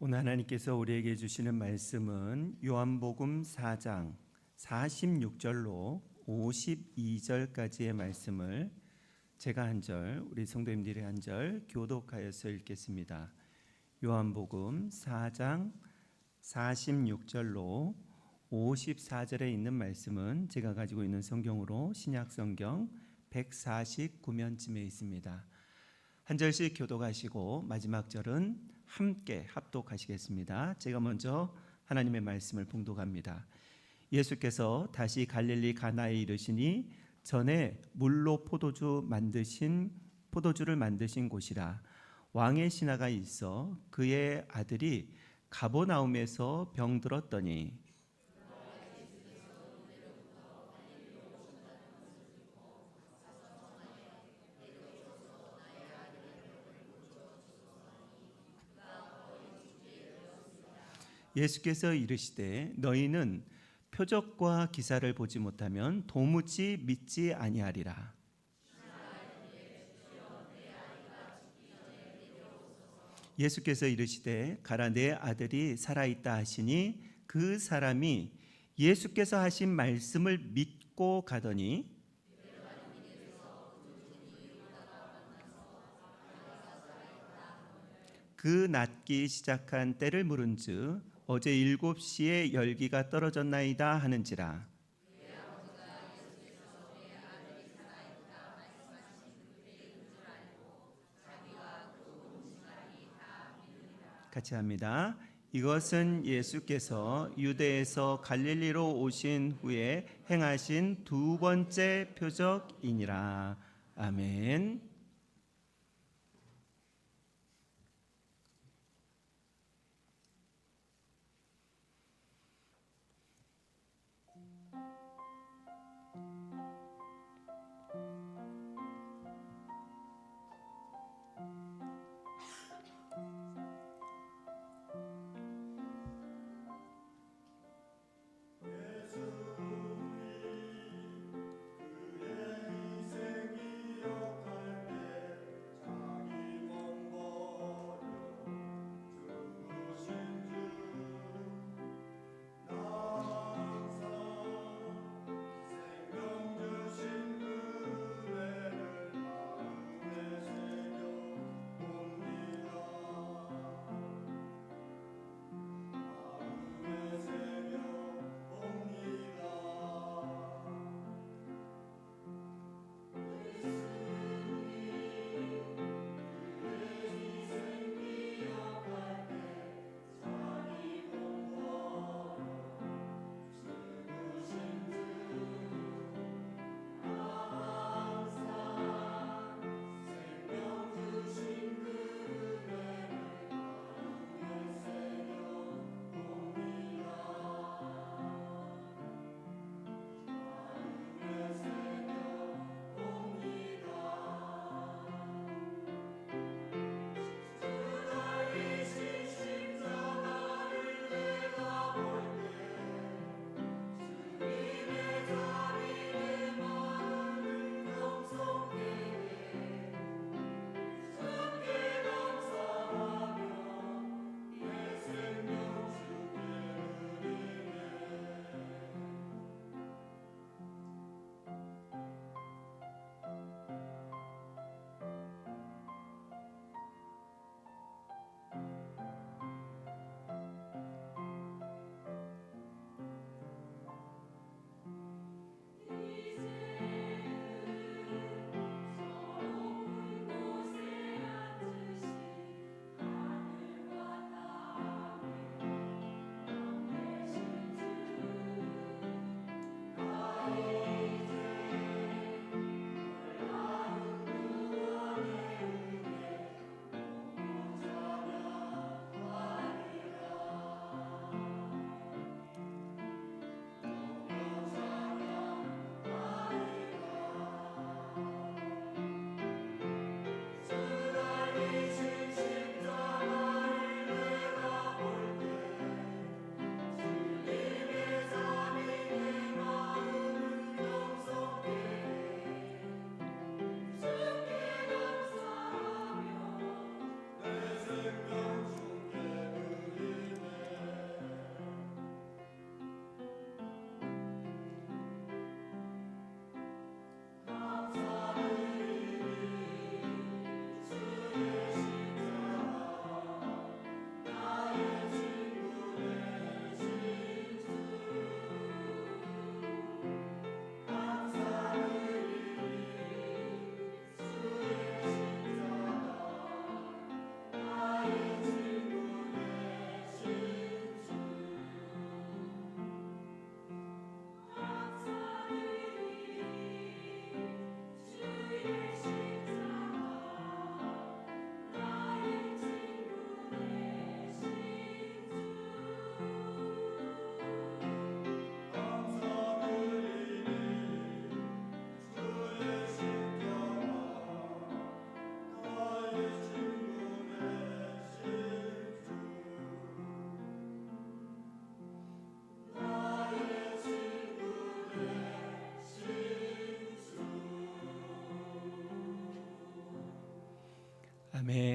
오늘 하나님께서 우리에게 주시는 말씀은 요한복음 4장 46절로 52절까지의 말씀을 제가 한 절, 우리 성도님들이 한 절 교독하여서 읽겠습니다. 요한복음 4장 46절로 54절에 있는 말씀은 제가 가지고 있는 성경으로 신약성경 149면쯤에 있습니다. 한 절씩 교독하시고 마지막 절은 함께 합독하시겠습니다. 제가 먼저 하나님의 말씀을 봉독합니다. 예수께서 다시 갈릴리 가나에 이르시니 전에 물로 포도주를 만드신 곳이라. 왕의 신하가 있어 그의 아들이 가버나움에서 병들었더니 예수께서 이르시되 너희는 표적과 기사를 보지 못하면 도무지 믿지 아니하리라. 예수께서 이르시되 가라 내 아들이 살아있다 하시니 그 사람이 예수께서 하신 말씀을 믿고 가더니 그 낫기 시작한 때를 물은즉 어제 7시에 열기가 떨어졌나이다 하는지라. 같이 합니다. 이것은 예수께서 유대에서 갈릴리로 오신 후에 행하신 두 번째 표적이니라. 아멘.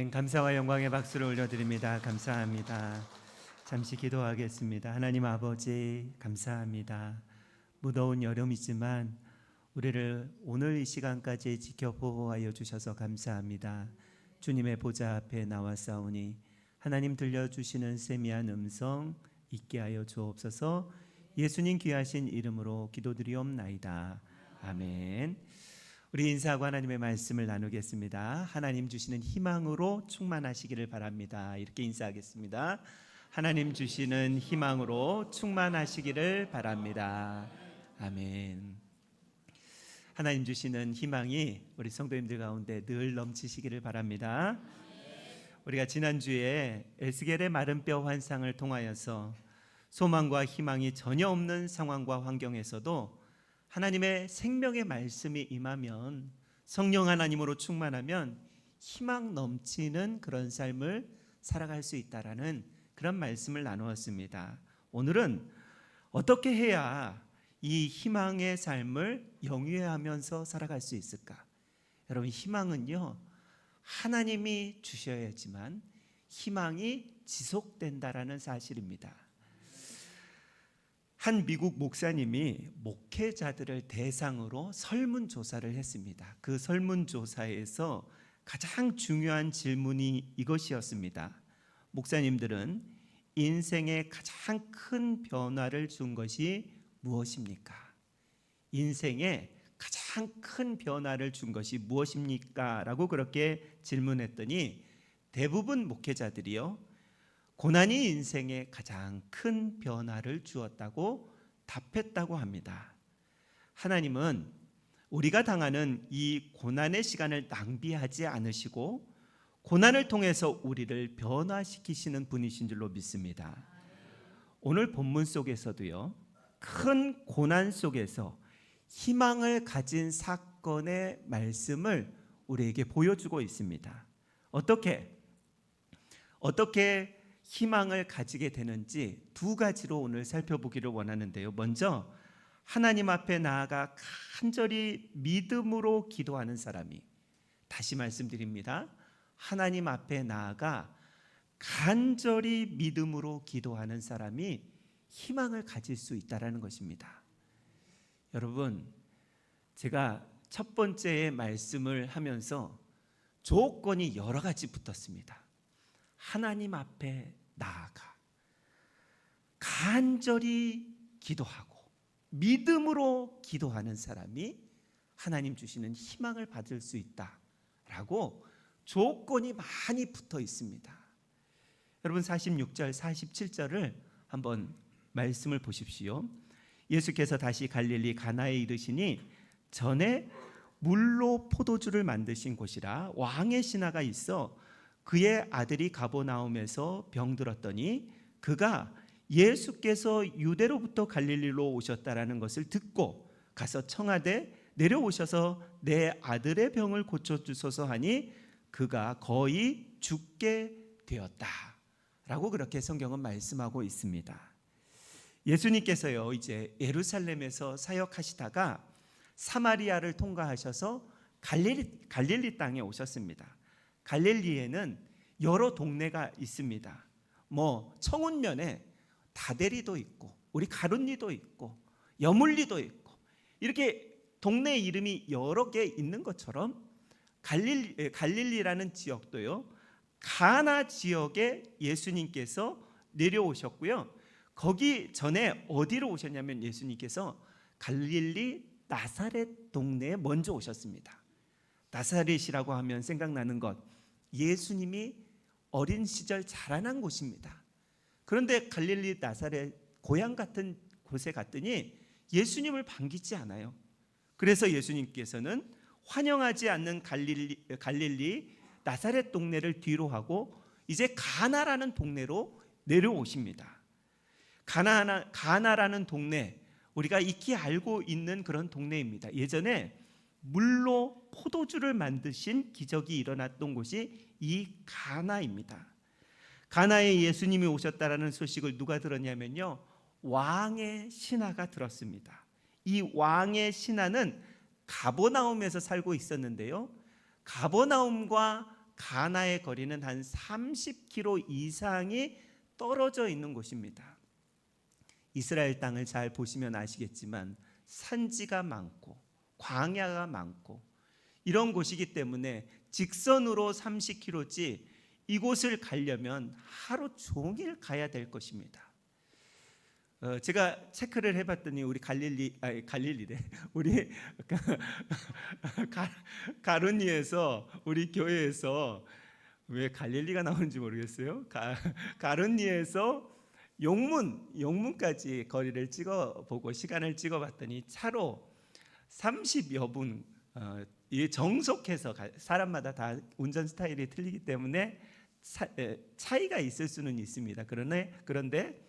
아멘. 감사와 영광의 박수를 올려드립니다. 감사합니다. 잠시 기도하겠습니다. 하나님 아버지 감사합니다. 무더운 여름이지만 우리를 오늘 이 시간까지 지켜 보호하여 주셔서 감사합니다. 주님의 보좌 앞에 나와싸우니 하나님 들려주시는 세미한 음성 있게 하여 주옵소서. 예수님 귀하신 이름으로 기도드리옵나이다. 아멘. 우리 인사하고 하나님의 말씀을 나누겠습니다. 하나님 주시는 희망으로 충만하시기를 바랍니다. 이렇게 인사하겠습니다. 하나님 주시는 희망으로 충만하시기를 바랍니다. 아멘. 하나님 주시는 희망이 우리 성도님들 가운데 늘 넘치시기를 바랍니다. 우리가 지난주에 에스겔의 마른 뼈 환상을 통하여서 소망과 희망이 전혀 없는 상황과 환경에서도 하나님의 생명의 말씀이 임하면, 성령 하나님으로 충만하면 희망 넘치는 그런 삶을 살아갈 수 있다라는 그런 말씀을 나누었습니다. 오늘은 어떻게 해야 이 희망의 삶을 영위하면서 살아갈 수 있을까? 여러분, 희망은요, 하나님이 주셔야지만 희망이 지속된다라는 사실입니다. 한 미국 목사님이 목회자들을 대상으로 설문조사를 했습니다. 그 설문조사에서 가장 중요한 질문이 이것이었습니다. 목사님들은 인생에 가장 큰 변화를 준 것이 무엇입니까? 인생에 가장 큰 변화를 준 것이 무엇입니까? 라고 그렇게 질문했더니 대부분 목회자들이요, 고난이 인생에 가장 큰 변화를 주었다고 답했다고 합니다. 하나님은 우리가 당하는 이 고난의 시간을 낭비하지 않으시고 고난을 통해서 우리를 변화시키시는 분이신 줄로 믿습니다. 오늘 본문 속에서도요, 큰 고난 속에서 희망을 가진 사건의 말씀을 우리에게 보여주고 있습니다. 어떻게 희망을 가지게 되는지 두 가지로 오늘 살펴보기를 원하는데요. 먼저 하나님 앞에 나아가 간절히 믿음으로 기도하는 사람이, 다시 말씀드립니다. 하나님 앞에 나아가 간절히 믿음으로 기도하는 사람이 희망을 가질 수 있다는 것입니다. 여러분, 제가 첫 번째 말씀을 하면서 조건이 여러 가지 붙었습니다. 하나님 앞에 나아가 간절히 기도하고 믿음으로 기도하는 사람이 하나님 주시는 희망을 받을 수 있다라고 조건이 많이 붙어 있습니다. 여러분, 46절 47절을 한번 말씀을 보십시오. 예수께서 다시 갈릴리 가나에 이르시니 전에 물로 포도주를 만드신 곳이라 왕의 신하가 있어 그의 아들이 가버나움에서 병들었더니 그가 예수께서 유대로부터 갈릴리로 오셨다라는 것을 듣고 가서 청하되 내려오셔서 내 아들의 병을 고쳐주소서 하니 그가 거의 죽게 되었다라고 그렇게 성경은 말씀하고 있습니다. 예수님께서요, 이제 예루살렘에서 사역하시다가 사마리아를 통과하셔서 갈릴리 땅에 오셨습니다. 갈릴리에는 여러 동네가 있습니다. 청운면에 다데리도 있고 우리 가룟리도 있고 여물리도 있고 이렇게 동네 이름이 여러 개 있는 것처럼 갈릴리라는 지역도요, 가나 지역에 예수님께서 내려오셨고요. 거기 전에 어디로 오셨냐면 예수님께서 갈릴리 나사렛 동네에 먼저 오셨습니다. 나사렛이라고 하면 생각나는 것, 예수님이 어린 시절 자라난 곳입니다. 그런데 갈릴리 나사렛 고향 같은 곳에 갔더니 예수님을 반기지 않아요. 그래서 예수님께서는 환영하지 않는 갈릴리 나사렛 동네를 뒤로 하고 이제 가나라는 동네로 내려오십니다. 가나라는 동네, 우리가 익히 알고 있는 그런 동네입니다. 예전에 물로 포도주를 만드신 기적이 일어났던 곳이 이 가나입니다. 가나에 예수님이 오셨다라는 소식을 누가 들었냐면요, 왕의 신하가 들었습니다. 이 왕의 신하는 가버나움에서 살고 있었는데요, 가버나움과 가나의 거리는 한 30km 이상이 떨어져 있는 곳입니다. 이스라엘 땅을 잘 보시면 아시겠지만 산지가 많고 광야가 많고 이런 곳이기 때문에 직선으로 30km지 이곳을 가려면 하루 종일 가야 될 것입니다. 제가 체크를 해봤더니 우리 갈릴리래 우리 가르니에서 우리 교회에서 왜 갈릴리가 나오는지 모르겠어요. 가르니에서 용문까지 거리를 찍어보고 시간을 찍어봤더니 차로 30여 분, 이 정속해서 사람마다 다 운전 스타일이 틀리기 때문에 차이가 있을 수는 있습니다. 그런데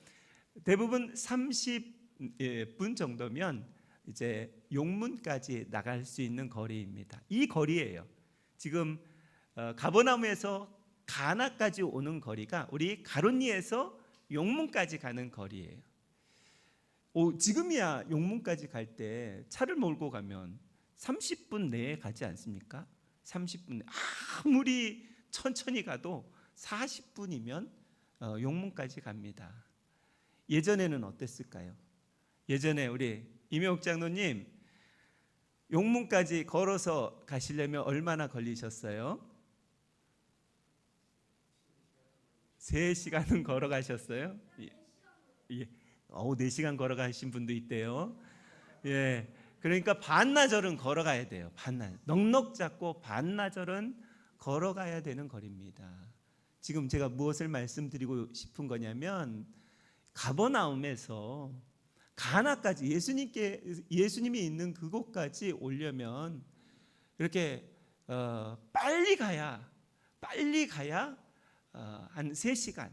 대부분 30분 정도면 이제 용문까지 나갈 수 있는 거리입니다. 이 거리예요. 지금 가버나움에서 가나까지 오는 거리가 우리 가론니에서 용문까지 가는 거리예요. 지금이야 용문까지 갈 때 차를 몰고 가면 30분 내에 가지 않습니까? 30분 아무리 천천히 가도 40분이면 용문까지 갑니다. 예전에는 어땠을까요? 예전에 우리 임혜옥 장로님 용문까지 걸어서 가시려면 얼마나 걸리셨어요? 3시간은 걸어가셨어요? 예. 4시간 걸어가신 분도 있대요. 예. 그러니까 반나절은 걸어가야 돼요. 넉넉 잡고 반나절은 걸어가야 되는 거리입니다. 지금 제가 무엇을 말씀드리고 싶은 거냐면 가버나움에서 가나까지 예수님이 있는 그곳까지 오려면 이렇게 빨리 가야 한 3시간,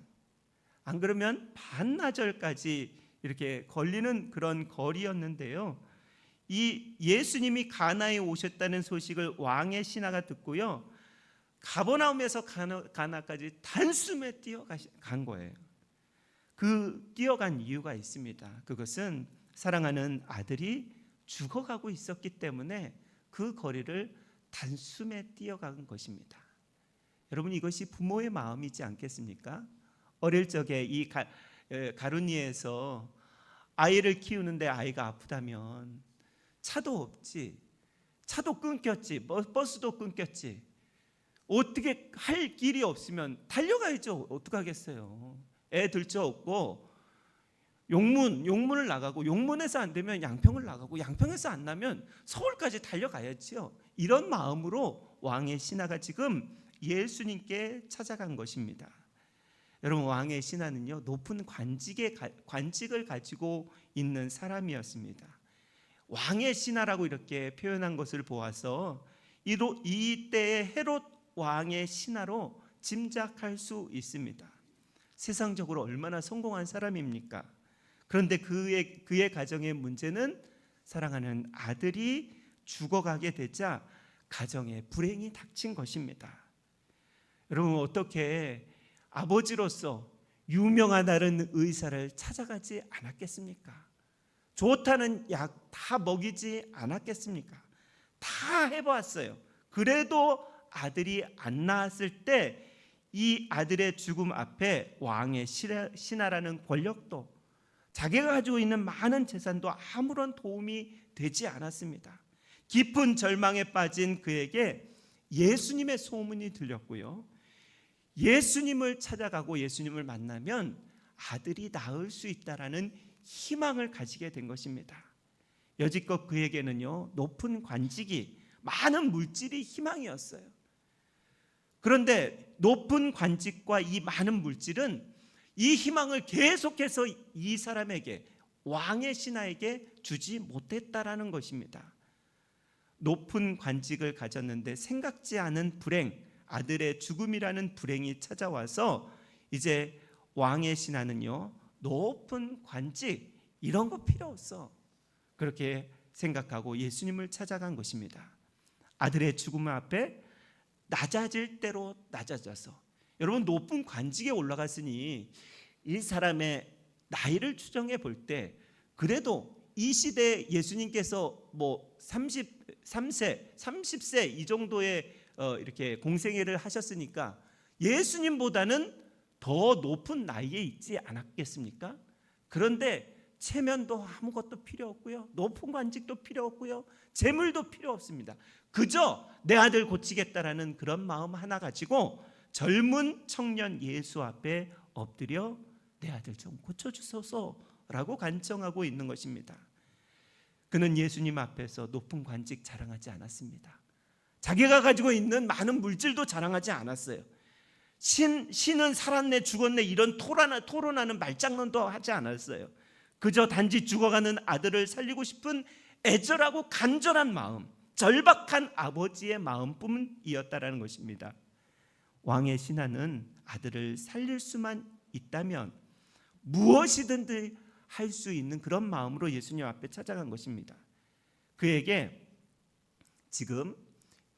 안 그러면 반나절까지 이렇게 걸리는 그런 거리였는데요. 이 예수님이 가나에 오셨다는 소식을 왕의 신하가 듣고요, 가버나움에서 가나까지 단숨에 뛰어간 거예요. 뛰어간 이유가 있습니다. 그것은 사랑하는 아들이 죽어가고 있었기 때문에 그 거리를 단숨에 뛰어간 것입니다. 여러분, 이것이 부모의 마음이지 않겠습니까? 어릴 적에 이 가르니에서 아이를 키우는데 아이가 아프다면 차도 없지, 차도 끊겼지, 버스도 끊겼지, 어떻게 할 길이 없으면 달려가야죠. 어떡하겠어요. 애 들쳐 없고 용문을 나가고, 용문에서 안 되면 양평을 나가고, 양평에서 안 나면 서울까지 달려가야지요. 이런 마음으로 왕의 신하가 지금 예수님께 찾아간 것입니다. 여러분, 왕의 신하는요, 높은 관직을 가지고 있는 사람이었습니다. 왕의 신하라고 이렇게 표현한 것을 보아서 이때의 헤롯 왕의 신하로 짐작할 수 있습니다. 세상적으로 얼마나 성공한 사람입니까? 그런데 그의 가정의 문제는 사랑하는 아들이 죽어가게 되자 가정에 불행이 닥친 것입니다. 여러분, 어떻게 아버지로서 유명한 다른 의사를 찾아가지 않았겠습니까? 좋다는 약 다 먹이지 않았겠습니까? 다 해봤어요. 그래도 아들이 안 나왔을 때 이 아들의 죽음 앞에 왕의 신하라는 권력도, 자기가 가지고 있는 많은 재산도 아무런 도움이 되지 않았습니다. 깊은 절망에 빠진 그에게 예수님의 소문이 들렸고요, 예수님을 찾아가고 예수님을 만나면 아들이 나을 수 있다라는 희망을 가지게 된 것입니다. 여지껏 그에게는요, 높은 관직이, 많은 물질이 희망이었어요. 그런데 높은 관직과 이 많은 물질은 이 희망을 계속해서 이 사람에게, 왕의 신하에게 주지 못했다라는 것입니다. 높은 관직을 가졌는데 생각지 않은 불행, 아들의 죽음이라는 불행이 찾아와서 이제 왕의 신하는요, 높은 관직 이런 거 필요 없어, 그렇게 생각하고 예수님을 찾아간 것입니다. 아들의 죽음 앞에 낮아질 대로 낮아져서, 여러분, 높은 관직에 올라갔으니 이 사람의 나이를 추정해 볼 때 그래도 이 시대에 예수님께서 33세, 30세 이 정도의 이렇게 공생애를 하셨으니까 예수님보다는 더 높은 나이에 있지 않았겠습니까? 그런데 체면도 아무것도 필요 없고요, 높은 관직도 필요 없고요, 재물도 필요 없습니다. 그저 내 아들 고치겠다라는 그런 마음 하나 가지고 젊은 청년 예수 앞에 엎드려 내 아들 좀 고쳐주소서라고 간청하고 있는 것입니다. 그는 예수님 앞에서 높은 관직 자랑하지 않았습니다. 자기가 가지고 있는 많은 물질도 자랑하지 않았어요. 신은 살았네 죽었네 이런 토론하는 말장난도 하지 않았어요. 그저 단지 죽어가는 아들을 살리고 싶은 애절하고 간절한 마음, 절박한 아버지의 마음뿐이었다라는 것입니다. 왕의 신하는 아들을 살릴 수만 있다면 무엇이든지 할 수 있는 그런 마음으로 예수님 앞에 찾아간 것입니다. 그에게 지금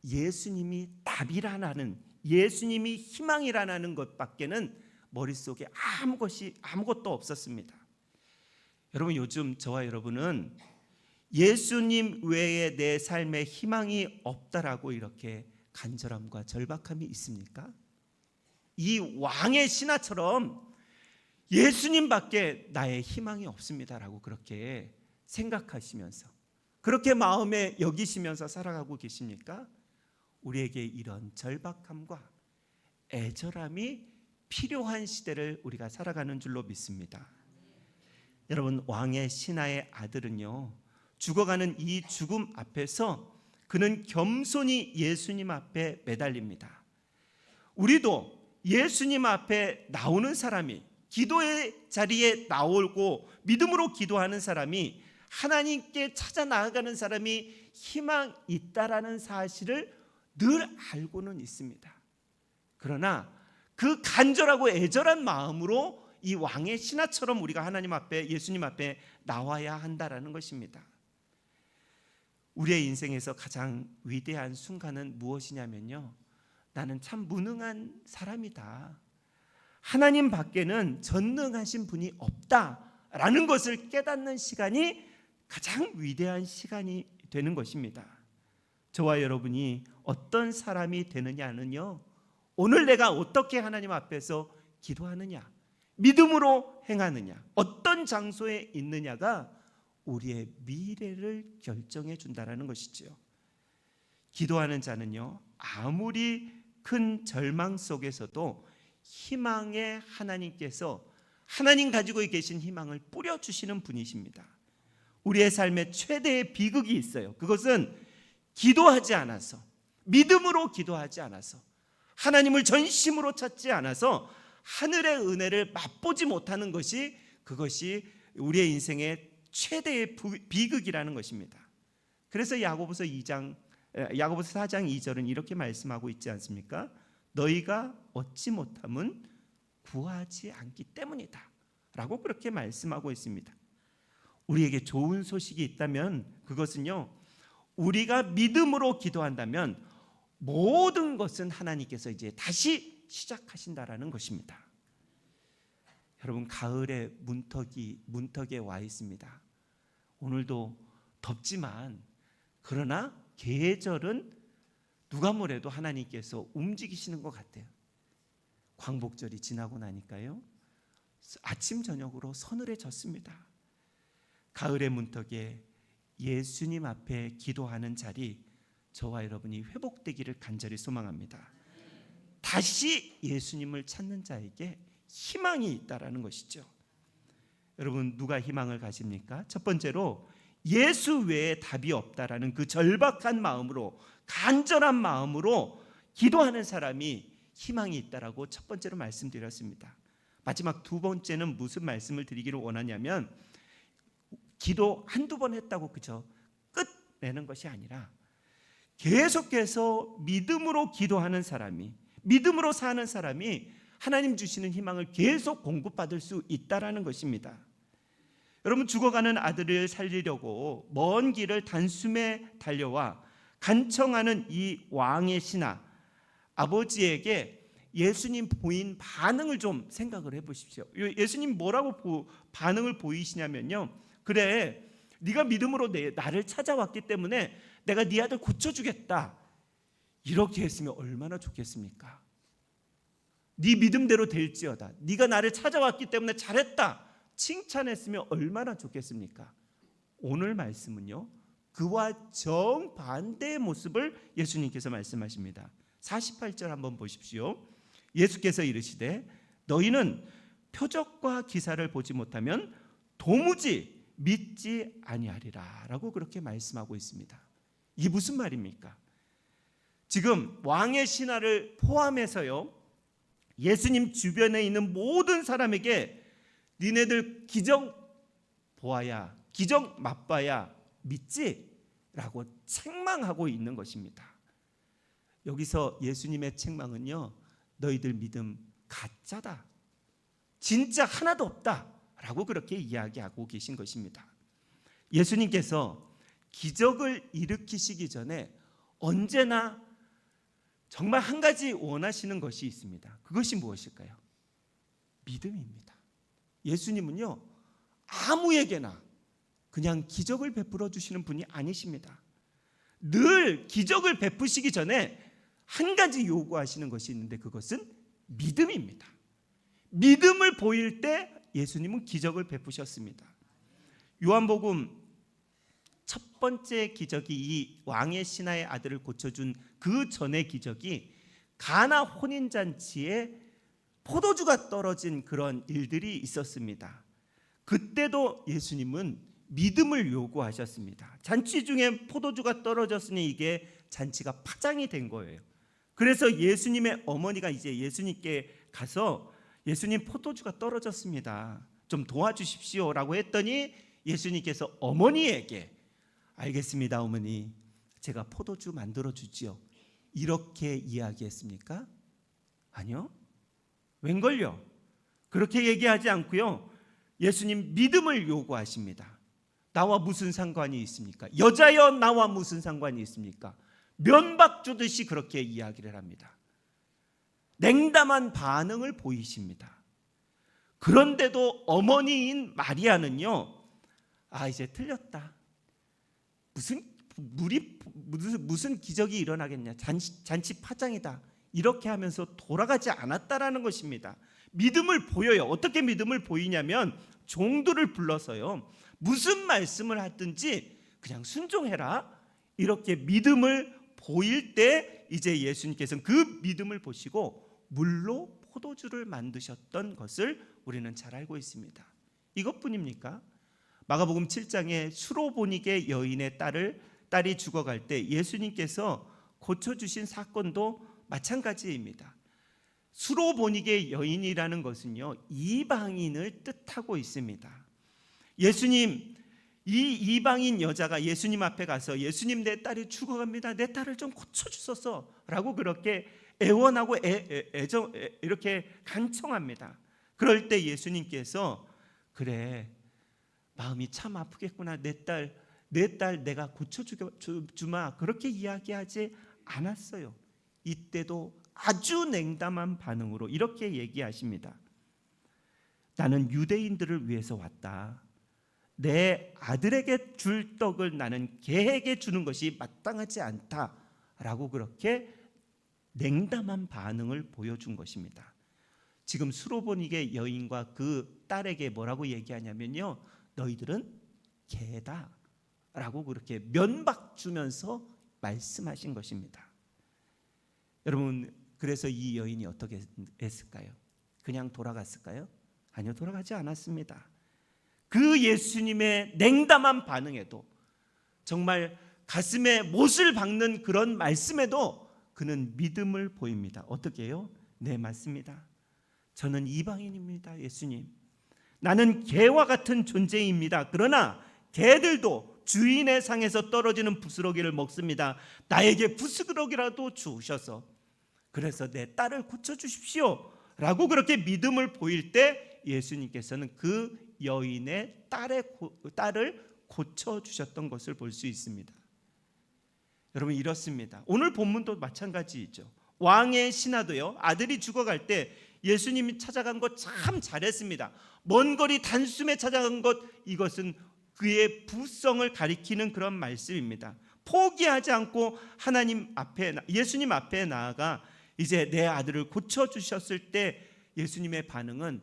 예수님이 답이라는, 예수님이 희망이라는 것밖에는 머릿속에 아무것도 없었습니다. 여러분, 요즘 저와 여러분은 예수님 외에 내 삶에 희망이 없다라고 이렇게 간절함과 절박함이 있습니까? 이 왕의 신하처럼 예수님밖에 나의 희망이 없습니다라고 그렇게 생각하시면서, 그렇게 마음에 여기시면서 살아가고 계십니까? 우리에게 이런 절박함과 애절함이 필요한 시대를 우리가 살아가는 줄로 믿습니다. 여러분, 왕의 신하의 아들은요, 죽어가는 이 죽음 앞에서 그는 겸손히 예수님 앞에 매달립니다. 우리도 예수님 앞에 나오는 사람이, 기도의 자리에 나오고 믿음으로 기도하는 사람이, 하나님께 찾아 나아가는 사람이 희망 있다라는 사실을 늘 알고는 있습니다. 그러나 그 간절하고 애절한 마음으로 이 왕의 신하처럼 우리가 하나님 앞에, 예수님 앞에 나와야 한다라는 것입니다. 우리의 인생에서 가장 위대한 순간은 무엇이냐면요, 나는 참 무능한 사람이다, 하나님 밖에는 전능하신 분이 없다라는 것을 깨닫는 시간이 가장 위대한 시간이 되는 것입니다. 저와 여러분이 어떤 사람이 되느냐는요, 오늘 내가 어떻게 하나님 앞에서 기도하느냐, 믿음으로 행하느냐, 어떤 장소에 있느냐가 우리의 미래를 결정해 준다는 것이지요. 기도하는 자는요, 아무리 큰 절망 속에서도 희망의 하나님께서, 하나님 가지고 계신 희망을 뿌려주시는 분이십니다. 우리의 삶에 최대의 비극이 있어요. 그것은 기도하지 않아서, 믿음으로 기도하지 않아서, 하나님을 전심으로 찾지 않아서 하늘의 은혜를 맛보지 못하는 것이, 그것이 우리의 인생의 최대의 비극이라는 것입니다. 그래서 야고보서 4장 2절은 이렇게 말씀하고 있지 않습니까? 너희가 얻지 못함은 구하지 않기 때문이다 라고 그렇게 말씀하고 있습니다. 우리에게 좋은 소식이 있다면 그것은요, 우리가 믿음으로 기도한다면 모든 것은 하나님께서 이제 다시 시작하신다라는 것입니다. 여러분, 가을의 문턱에 와 있습니다. 오늘도 덥지만, 그러나 계절은 누가 뭐래도 하나님께서 움직이시는 것 같아요. 광복절이 지나고 나니까요, 아침 저녁으로 서늘해졌습니다. 가을의 문턱에 예수님 앞에 기도하는 자리, 저와 여러분이 회복되기를 간절히 소망합니다. 다시 예수님을 찾는 자에게 희망이 있다라는 것이죠. 여러분, 누가 희망을 가집니까? 첫 번째로 예수 외에 답이 없다라는 그 절박한 마음으로, 간절한 마음으로 기도하는 사람이 희망이 있다라고 첫 번째로 말씀드렸습니다. 마지막 두 번째는 무슨 말씀을 드리기를 원하냐면, 기도 한두 번 했다고 그저 끝내는 것이 아니라 계속해서 믿음으로 기도하는 사람이, 믿음으로 사는 사람이 하나님 주시는 희망을 계속 공급받을 수 있다라는 것입니다. 여러분, 죽어가는 아들을 살리려고 먼 길을 단숨에 달려와 간청하는 이 왕의 신하, 아버지에게 예수님 보인 반응을 좀 생각을 해보십시오. 예수님 뭐라고 반응을 보이시냐면요, 그래, 네가 믿음으로 나를 찾아왔기 때문에 내가 네 아들 고쳐주겠다, 이렇게 했으면 얼마나 좋겠습니까? 네 믿음대로 될지어다. 네가 나를 찾아왔기 때문에 잘했다. 칭찬했으면 얼마나 좋겠습니까? 오늘 말씀은요, 그와 정반대의 모습을 예수님께서 말씀하십니다. 48절 한번 보십시오. 예수께서 이르시되 너희는 표적과 기사를 보지 못하면 도무지 믿지 아니하리라 라고 그렇게 말씀하고 있습니다. 이게 무슨 말입니까? 지금 왕의 신하를 포함해서요, 예수님 주변에 있는 모든 사람에게 니네들 기적 보아야, 기적 맛봐야 믿지? 라고 책망하고 있는 것입니다. 여기서 예수님의 책망은요, 너희들 믿음 가짜다, 진짜 하나도 없다 라고 그렇게 이야기하고 계신 것입니다. 예수님께서 기적을 일으키시기 전에 언제나 정말 한 가지 원하시는 것이 있습니다. 그것이 무엇일까요? 믿음입니다. 예수님은요, 아무에게나 그냥 기적을 베풀어 주시는 분이 아니십니다. 늘 기적을 베푸시기 전에 한 가지 요구하시는 것이 있는데 그것은 믿음입니다. 믿음을 보일 때 예수님은 기적을 베푸셨습니다. 요한복음 첫 번째 기적이 이 왕의 신하의 아들을 고쳐준 그 전의 기적이 가나 혼인잔치에 포도주가 떨어진 그런 일들이 있었습니다. 그때도 예수님은 믿음을 요구하셨습니다. 잔치 중에 포도주가 떨어졌으니 이게 잔치가 파장이 된 거예요. 그래서 예수님의 어머니가 이제 예수님께 가서 예수님 포도주가 떨어졌습니다. 좀 도와주십시오 라고 했더니 예수님께서 어머니에게 알겠습니다 어머니, 제가 포도주 만들어 주지요, 이렇게 이야기했습니까? 아니요. 웬걸요? 그렇게 얘기하지 않고요, 예수님 믿음을 요구하십니다. 나와 무슨 상관이 있습니까? 여자여 나와 무슨 상관이 있습니까? 면박 주듯이 그렇게 이야기를 합니다. 냉담한 반응을 보이십니다. 그런데도 어머니인 마리아는요, 이제 틀렸다. 무슨 기적이 일어나겠냐? 잔치 파장이다. 이렇게 하면서 돌아가지 않았다라는 것입니다. 믿음을 보여요. 어떻게 믿음을 보이냐면 종들을 불러서요, 무슨 말씀을 하든지 그냥 순종해라. 이렇게 믿음을 보일 때 이제 예수님께서는 그 믿음을 보시고 물로 포도주를 만드셨던 것을 우리는 잘 알고 있습니다. 이것뿐입니까? 마가복음 7장에 수로보니게 여인의 딸이 죽어갈 때 예수님께서 고쳐주신 사건도 마찬가지입니다. 수로보니게 여인이라는 것은요, 이방인을 뜻하고 있습니다. 예수님, 이 이방인 여자가 예수님 앞에 가서 예수님, 내 딸이 죽어갑니다, 내 딸을 좀 고쳐주소서 라고 그렇게 애원하고 이렇게 간청합니다. 그럴 때 예수님께서 그래, 마음이 참 아프겠구나, 내 딸 내가 고쳐주마, 그렇게 이야기하지 않았어요. 이때도 아주 냉담한 반응으로 이렇게 얘기하십니다. 나는 유대인들을 위해서 왔다. 내 아들에게 줄 떡을 나는 개에게 주는 것이 마땅하지 않다라고 그렇게 냉담한 반응을 보여준 것입니다. 지금 수로보니게 여인과 그 딸에게 뭐라고 얘기하냐면요, 너희들은 개다 라고 그렇게 면박 주면서 말씀하신 것입니다. 여러분, 그래서 이 여인이 어떻게 했을까요? 그냥 돌아갔을까요? 아니요, 돌아가지 않았습니다. 그 예수님의 냉담한 반응에도, 정말 가슴에 못을 박는 그런 말씀에도 그는 믿음을 보입니다. 어떻게 해요? 네, 맞습니다. 저는 이방인입니다. 예수님, 나는 개와 같은 존재입니다. 그러나 개들도 주인의 상에서 떨어지는 부스러기를 먹습니다. 나에게 부스러기라도 주셔서 그래서 내 딸을 고쳐주십시오 라고 그렇게 믿음을 보일 때 예수님께서는 그 여인의 딸을 고쳐주셨던 것을 볼 수 있습니다. 여러분, 이렇습니다. 오늘 본문도 마찬가지이죠. 왕의 신하도요, 아들이 죽어갈 때 예수님이 찾아간 것 참 잘했습니다. 먼 거리 단숨에 찾아간 것, 이것은 그의 부성을 가리키는 그런 말씀입니다. 포기하지 않고 하나님 앞에, 예수님 앞에 나아가 이제 내 아들을 고쳐주셨을 때 예수님의 반응은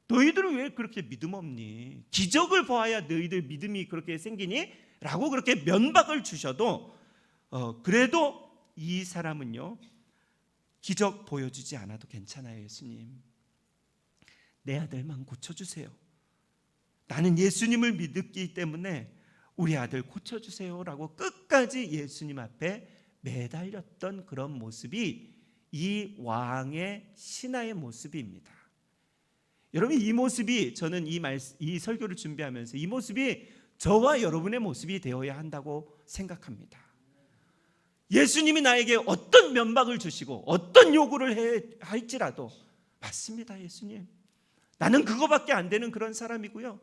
너희들은 왜 그렇게 믿음 없니? 기적을 보아야 너희들 믿음이 그렇게 생기니? 라고 그렇게 면박을 주셔도 그래도 이 사람은요, 기적 보여주지 않아도 괜찮아요. 예수님, 내 아들만 고쳐주세요. 나는 예수님을 믿기 때문에 우리 아들 고쳐주세요 라고 끝까지 예수님 앞에 매달렸던 그런 모습이 이 왕의 신하의 모습입니다. 여러분, 이 모습이, 저는 이 설교를 준비하면서 이 모습이 저와 여러분의 모습이 되어야 한다고 생각합니다. 예수님이 나에게 어떤 면박을 주시고 어떤 요구를 할지라도, 맞습니다 예수님, 나는 그거밖에 안 되는 그런 사람이고요,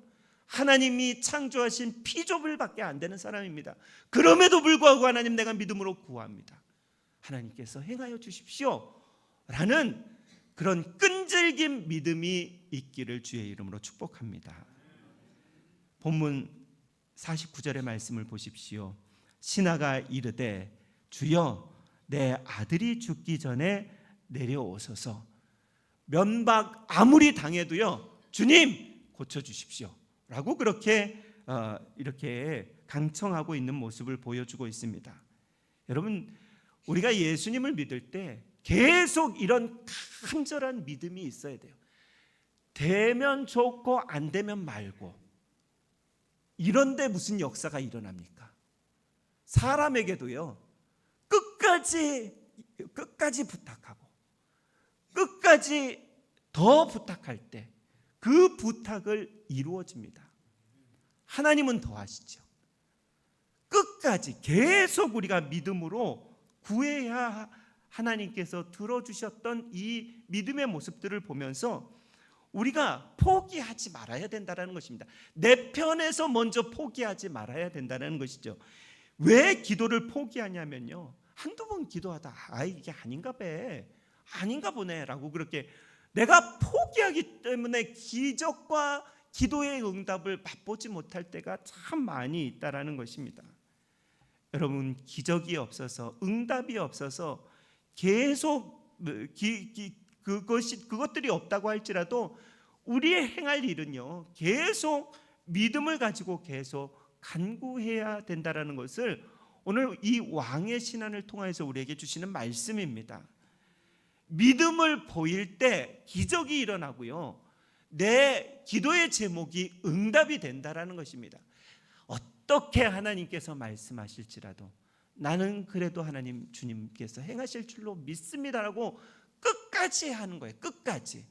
하나님이 창조하신 피조물밖에 안 되는 사람입니다. 그럼에도 불구하고 하나님, 내가 믿음으로 구합니다. 하나님께서 행하여 주십시오 라는 그런 끈질긴 믿음이 있기를 주의 이름으로 축복합니다. 본문 49절의 말씀을 보십시오. 신하가 이르되 주여, 내 아들이 죽기 전에 내려오소서. 면박 아무리 당해도요, 주님 고쳐주십시오 라고 그렇게 이렇게 강청하고 있는 모습을 보여주고 있습니다. 여러분, 우리가 예수님을 믿을 때 계속 이런 간절한 믿음이 있어야 돼요. 되면 좋고 안 되면 말고. 이런데 무슨 역사가 일어납니까? 사람에게도요, 끝까지 부탁하고 끝까지 더 부탁할 때 그 부탁을 이루어집니다. 하나님은 더 하시죠. 끝까지 계속 우리가 믿음으로 구해야 하나님께서 들어주셨던 이 믿음의 모습들을 보면서 우리가 포기하지 말아야 된다는 것입니다. 내 편에서 먼저 포기하지 말아야 된다는 것이죠. 왜 기도를 포기하냐면요, 한두 번 기도하다 이게 아닌가 보네 라고 그렇게 내가 포기하기 때문에 기적과 기도의 응답을 맛보지 못할 때가 참 많이 있다라는 것입니다. 여러분, 기적이 없어서, 응답이 없어서 계속 그것들이 없다고 할지라도 우리의 행할 일은요, 계속 믿음을 가지고 계속 간구해야 된다라는 것을 오늘 이 왕의 신앙을 통해서 우리에게 주시는 말씀입니다. 믿음을 보일 때 기적이 일어나고요, 내 기도의 제목이 응답이 된다라는 것입니다. 어떻게 하나님께서 말씀하실지라도 나는 그래도 하나님, 주님께서 행하실 줄로 믿습니다라고 끝까지 하는 거예요. 끝까지.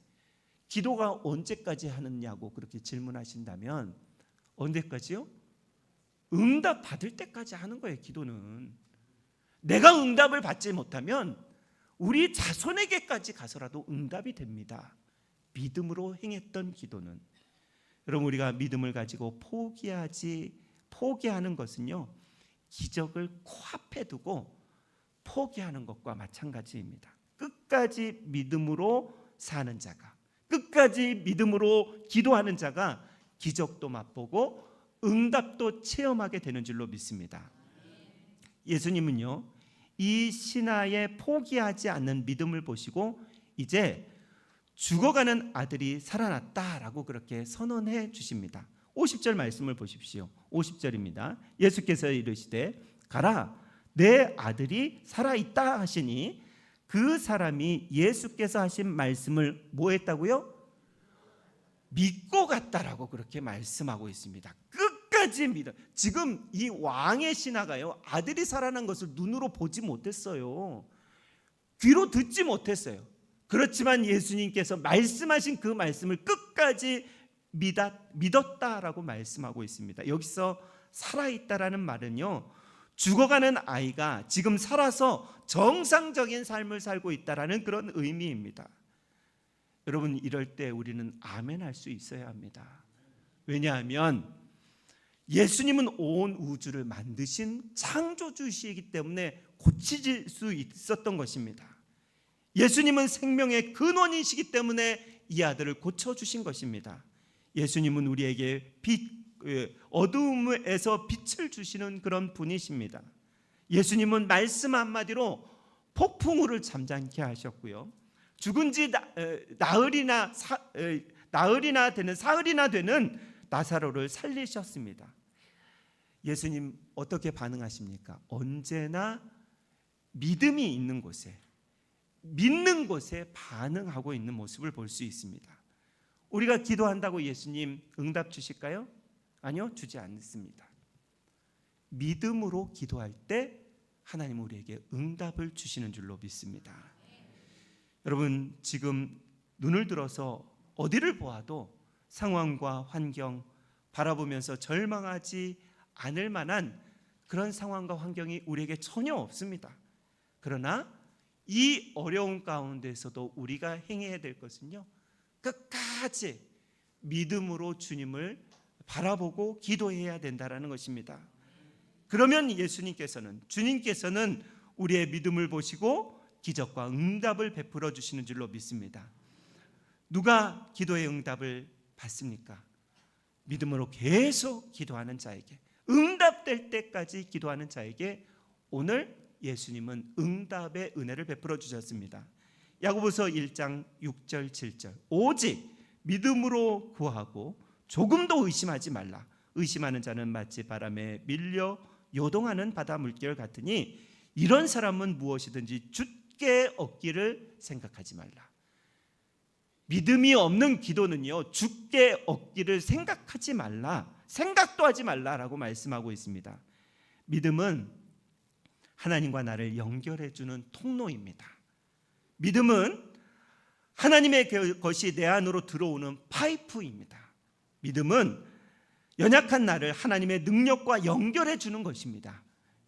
기도가 언제까지 하느냐고 그렇게 질문하신다면, 언제까지요? 응답 받을 때까지 하는 거예요. 기도는 내가 응답을 받지 못하면 우리 자손에게까지 가서라도 응답이 됩니다. 믿음으로 행했던 기도는. 여러분, 우리가 믿음을 가지고 포기하는 것은요, 기적을 코앞에 두고 포기하는 것과 마찬가지입니다. 끝까지 믿음으로 사는 자가, 끝까지 믿음으로 기도하는 자가 기적도 맛보고 응답도 체험하게 되는 줄로 믿습니다. 예수님은요, 이 신하의 포기하지 않는 믿음을 보시고 이제 죽어가는 아들이 살아났다라고 그렇게 선언해 주십니다. 50절 말씀을 보십시오. 50절입니다. 예수께서 이르시되 가라, 내 아들이 살아있다 하시니 그 사람이 예수께서 하신 말씀을 뭐 했다고요? 믿고 갔다라고 그렇게 말씀하고 있습니다. 끝까지 믿어. 지금 이 왕의 신하가요, 아들이 살아난 것을 눈으로 보지 못했어요. 귀로 듣지 못했어요. 그렇지만 예수님께서 말씀하신 그 말씀을 끝까지 믿었다라고 말씀하고 있습니다. 여기서 살아있다라는 말은요, 죽어가는 아이가 지금 살아서 정상적인 삶을 살고 있다라는 그런 의미입니다. 여러분, 이럴 때 우리는 아멘 할 수 있어야 합니다. 왜냐하면 예수님은 온 우주를 만드신 창조주시이기 때문에 고칠 수 있었던 것입니다. 예수님은 생명의 근원이시기 때문에 이 아들을 고쳐주신 것입니다. 예수님은 우리에게 어두움에서 빛을 주시는 그런 분이십니다. 예수님은 말씀 한마디로 폭풍우를 잠잠케 하셨고요. 죽은 지 나흘이나 되는 사흘이나 되는 나사로를 살리셨습니다. 예수님 어떻게 반응하십니까? 언제나 믿음이 있는 곳에, 믿는 곳에 반응하고 있는 모습을 볼 수 있습니다. 우리가 기도한다고 예수님 응답 주실까요? 아니요, 주지 않습니다. 믿음으로 기도할 때 하나님 우리에게 응답을 주시는 줄로 믿습니다. 여러분, 지금 눈을 들어서 어디를 보아도 상황과 환경 바라보면서 절망하지 않을 만한 그런 상황과 환경이 우리에게 전혀 없습니다. 그러나 이 어려운 가운데서도 우리가 행해야 될 것은요, 끝까지 믿음으로 주님을 바라보고 기도해야 된다라는 것입니다. 그러면 주님께서는 우리의 믿음을 보시고 기적과 응답을 베풀어 주시는 줄로 믿습니다. 누가 기도의 응답을 받습니까? 믿음으로 계속 기도하는 자에게, 응답될 때까지 기도하는 자에게 오늘 예수님은 응답의 은혜를 베풀어 주셨습니다. 야고보서 1장 6절 7절, 오직 믿음으로 구하고 조금도 의심하지 말라. 의심하는 자는 마치 바람에 밀려 요동하는 바다 물결 같으니 이런 사람은 무엇이든지 죽게 얻기를 생각하지 말라. 믿음이 없는 기도는요, 죽게 얻기를 생각하지 말라, 생각도 하지 말라라고 말씀하고 있습니다. 믿음은 하나님과 나를 연결해 주는 통로입니다. 믿음은 하나님의 것이 내 안으로 들어오는 파이프입니다. 믿음은 연약한 나를 하나님의 능력과 연결해 주는 것입니다.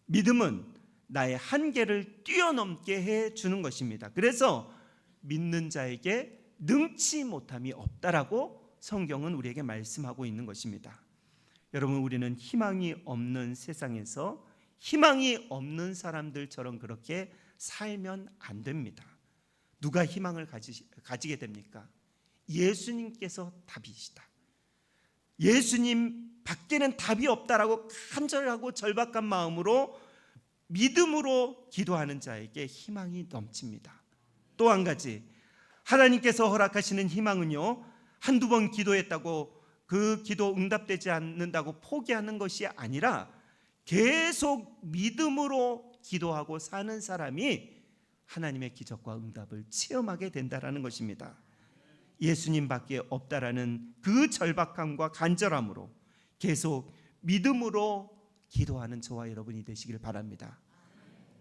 믿음은 나의 한계를 뛰어넘게 해 주는 것입니다. 그래서 믿는 자에게 능치 못함이 없다라고 성경은 우리에게 말씀하고 있는 것입니다. 여러분, 우리는 희망이 없는 세상에서 희망이 없는 사람들처럼 그렇게 살면 안 됩니다. 누가 희망을 가지게 됩니까? 예수님께서 답이시다. 예수님 밖에는 답이 없다라고 간절하고 절박한 마음으로 믿음으로 기도하는 자에게 희망이 넘칩니다. 또 한 가지, 하나님께서 허락하시는 희망은요, 한두 번 기도했다고 그 기도 응답되지 않는다고 포기하는 것이 아니라 계속 믿음으로 기도하고 사는 사람이 하나님의 기적과 응답을 체험하게 된다라는 것입니다. 예수님밖에 없다라는 그 절박함과 간절함으로 계속 믿음으로 기도하는 저와 여러분이 되시길 바랍니다.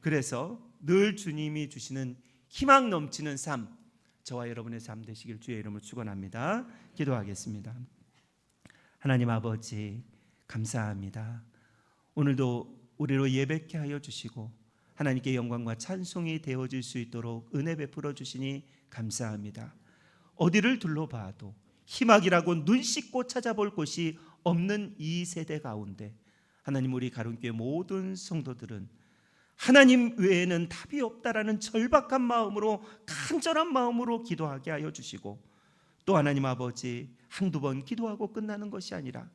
그래서 늘 주님이 주시는 희망 넘치는 삶, 저와 여러분의 삶 되시길 주의 이름으로 축원합니다. 기도하겠습니다. 하나님 아버지, 감사합니다. 오늘도 우리로 예배케 하여 주시고 하나님께 영광과 찬송이 되어질 수 있도록 은혜 베풀어 주시니 감사합니다. 어디를 둘러봐도 희망이라고 눈 씻고 찾아볼 곳이 없는 이 세대 가운데 하나님, 우리 가론교회 모든 성도들은 하나님 외에는 답이 없다라는 절박한 마음으로, 간절한 마음으로 기도하게 하여 주시고, 또 하나님 아버지, 한두 번 기도하고 끝나는 것이 아니라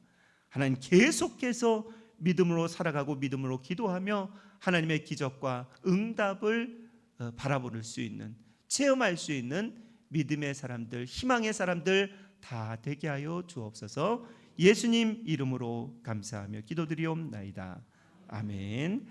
하나님 계속해서 믿음으로 살아가고 믿음으로 기도하며 하나님의 기적과 응답을 바라볼 수 있는, 체험할 수 있는 믿음의 사람들, 희망의 사람들 다 되게 하여 주옵소서. 예수님 이름으로 감사하며 기도드리옵나이다. 아멘.